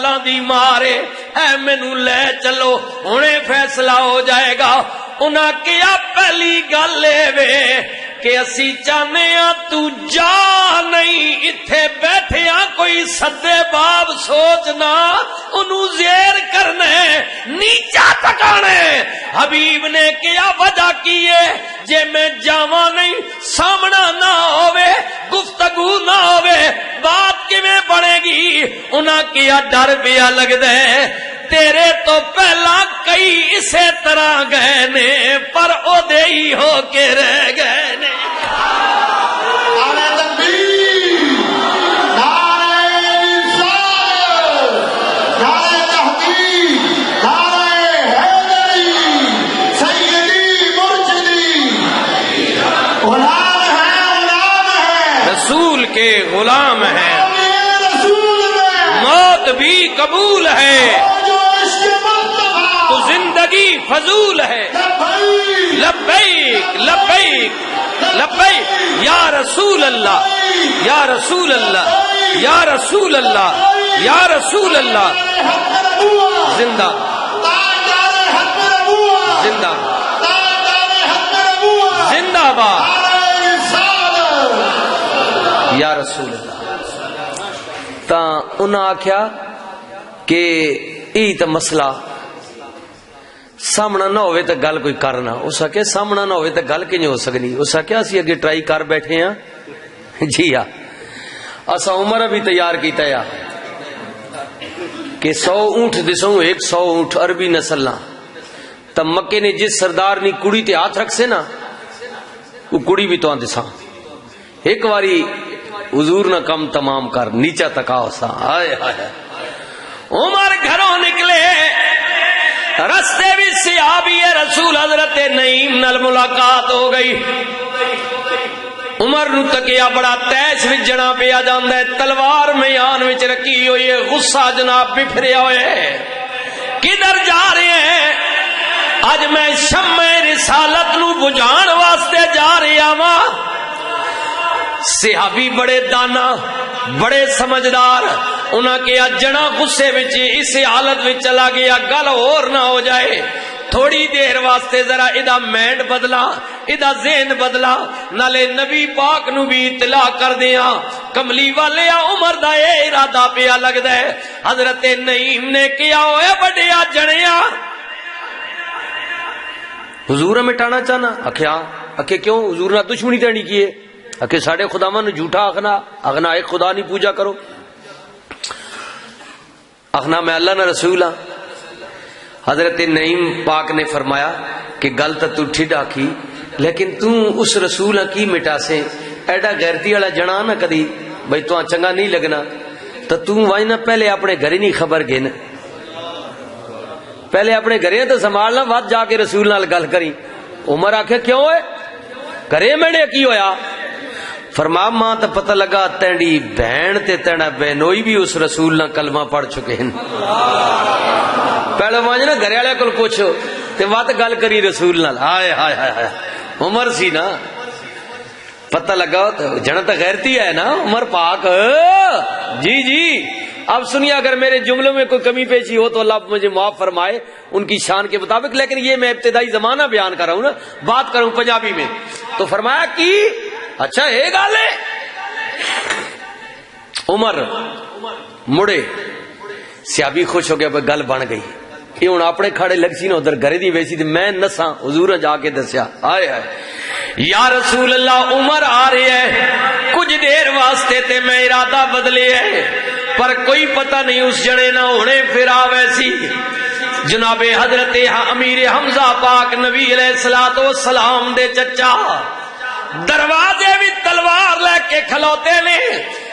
سالاں دی مارے اے مینوں لے چلو ہنے فیصلہ ہو جائے گا. انہاں کیا پہلی گل اے کہ اسی چاہنے ہاں تو جا نہیں اتھے بیٹھے ہاں کوئی سدے باب سوچنا انہوں زیر کرنے نیچا تکانے. حبیب نے کیا وجہ کیے جے میں جاواں نہیں سامنا نہ ہوئے گفتگو نہ ہوئے بات کیویں بنے گی. انہاں کیا ڈر پیا لگدا ہے تیرے تو پہلا کئی اسی طرح گئے نے پر او دے ہی ہو کے رہ گئے نے. رسول کے غلام ہیں موت بھی قبول ہے تو زندگی فضول ہے. لبیک لبیک لبیک یا رسول اللہ یا رسول اللہ یا رسول اللہ یا رسول اللہ. زندہ زندہ زندہ باد یا رسول اللہ. تا انہاں آکھیا کہ ای تا مسئلہ سامنا نہ ہوئے تو گل کوئی کرنا. اس آکھیا سامنا نہ ہوئے تو گل کیوں ہو سکنی. اس آکھیا اسی اگے ٹرائی کر بیٹھے ہیں. جی ہاں اسا عمر بھی تیار کیتا ہے کہ 100 اونٹ دسوں 100 اونٹ عربی نسلاں تب مکے نے جس سردار نی کڑی تے ہاتھ رکھ سے نا وہ کڑی بھی تو دساں ایک واری حضور نہ کم تمام کر نیچا تکاؤ سا. ہائے ہائے عمر گھروں نکلے رستے بھی صحابی رسول حضرت نعیم نال ملاقات ہو گئی. عمر نو تکیا بڑا تیش وچ جنا پیا جاندا ہے تلوار میان وچ رکھی ہوئی ہے غصہ جناب بفریا ہوئے ہے. کدھر جا رہے ہیں؟ اج میں شمع رسالت نو بجھان واسطے جا رہا ہاں. صحابی بڑے دانا بڑے سمجھدار انہاں کے جنا غصے وچ اس حالت وچ چلا گیا گل اور نہ ہو جائے تھوڑی دیر واسطے ذرا ادا مینڈ بدلا ادا ذہن بدلا نالے نبی پاک نو بھی اطلاع کر دیا. کملی والے عمر دا اے ارادہ پیا لگدا ہے. حضرت نعیم نے کیا ہوئے بڑیا جنیا حضور مٹانا چاہنا. اکھے کیوں حضور نہ دشمنی تیڑی کیے کہ ساڑے خدا من جھوٹا اغنا ایک خدا نہیں پوجا کرو. اغنا میں اللہ نہ رسول ہاں. حضرت نعیم پاک نے فرمایا کہ گل تو ٹھڈ آکھی لیکن تو اس رسول کی مٹا سے ایڈا غیرتی والا جنا نہ کدی بھائی تو چنگا نہیں لگنا تو وائی نہ پہلے اپنے گھر نہیں خبر گن پہلے اپنے گھرے تو سنبھالنا بات جا کے رسول نال گل کری. عمر آکھے کیوں ہے گھرے میں نے کی ہویا؟ فرما ماں تو پتہ لگا تینڈی بہن تے تینا بہنوئی بھی اس رسول نہ کلمہ پڑھ چکے ہیں. پہلے وہاں نا گھر والے کو پوچھو تے وات گل کری رسول نال. ہائے ہائے ہائے عمر سی نا پتہ لگا جنا تو غیرتی ہے نا عمر پاک. جی جی اب سنیے اگر میرے جملوں میں کوئی کمی پیشی ہو تو اللہ مجھے معاف فرمائے ان کی شان کے مطابق. لیکن یہ میں ابتدائی زمانہ بیان کر رہا ہوں نا بات کروں پنجابی میں. تو فرمایا کہ اچھا یہ گل ہے. عمر مڑے سیابی خوش ہو گیا گل بن گئی. یہ ہوں اپنے کھڑے لگ سی نا ادھر گھرے دی ویسی تھی میں نساں حضور جا کے دسیا آئے آئے یا رسول اللہ عمر آ رہے ہے کچھ دیر واسطے تے میں ارادہ بدلے ہے پر کوئی پتہ نہیں اس جنے نہ ہونے پھر آ ویسی. جناب حضرت امیر حمزہ پاک نبی علیہ الصلوۃ والسلام دے چچا دروازے بھی تلوار لے کے کھلوتے نے.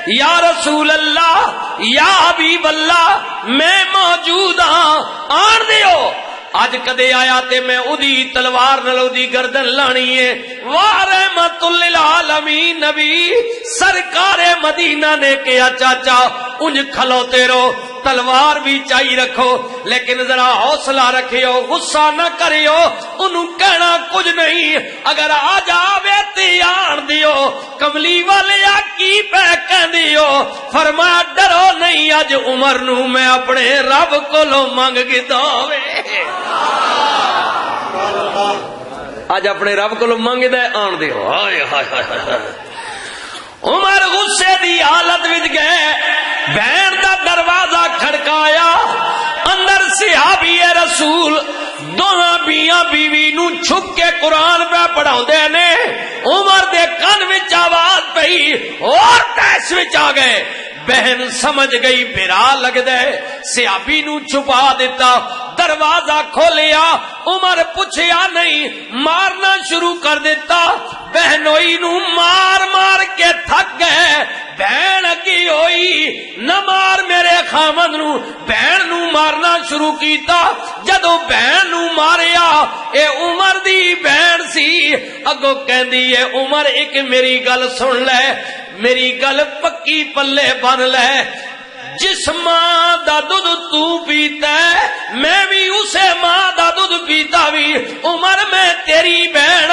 یا رسول اللہ یا حبیب اللہ میں موجود ہاں آن دیو. اج کدے آیا تے میں اودی تلوار نال اودی گردن لانی ہے. واہ رحمت للعالمین نبی سرکار مدینہ نے کیا چاچا انج کھلوتے رہو تلوار بھی چاہی رکھو لیکن ذرا حوصلہ رکھیو غصہ نہ کریو انہوں کہنا کچھ نہیں اگر آ جاوے تیار دیو کملی والے کی پہ کہہ دیو فرمایا ڈرو نہیں اج عمر نو میں اپنے رب کو لو مانگ گدا اج اپنے رب کو لو مانگ دے آن دیو ہائے ہائے ہائے عمر غصے دی حالت وچ گئے بہن دا دروازہ کھڑکایا اندر صحابی رسول دونوں بیاں بیوی نو چھپ کے قرآن پہ پڑھاؤندے نے عمر دے کن وچ آواز پئی اور تیش وچ آ گئے بہن سمجھ گئی برا لگ دے صحابی نو چھپا دیتا دروازہ کھولیا عمر پوچھیا نہیں مارنا شروع کر دیتا بہنوئی نو مار مار کے تھک گئے بہن کی ہوئی نہ مار میرے خامد نو بہن نو مارنا شروع کیتا جدو بہن نو ماریا اے عمر دی بہن سی اگو کہندی اے عمر ایک میری گل سن لے میری گل پکی پلے بن لے جس ماں دا دودھ تو پیتا ہے میں بھی اسے ماں دا دودھ پیتا بھی عمر میں تیری بہن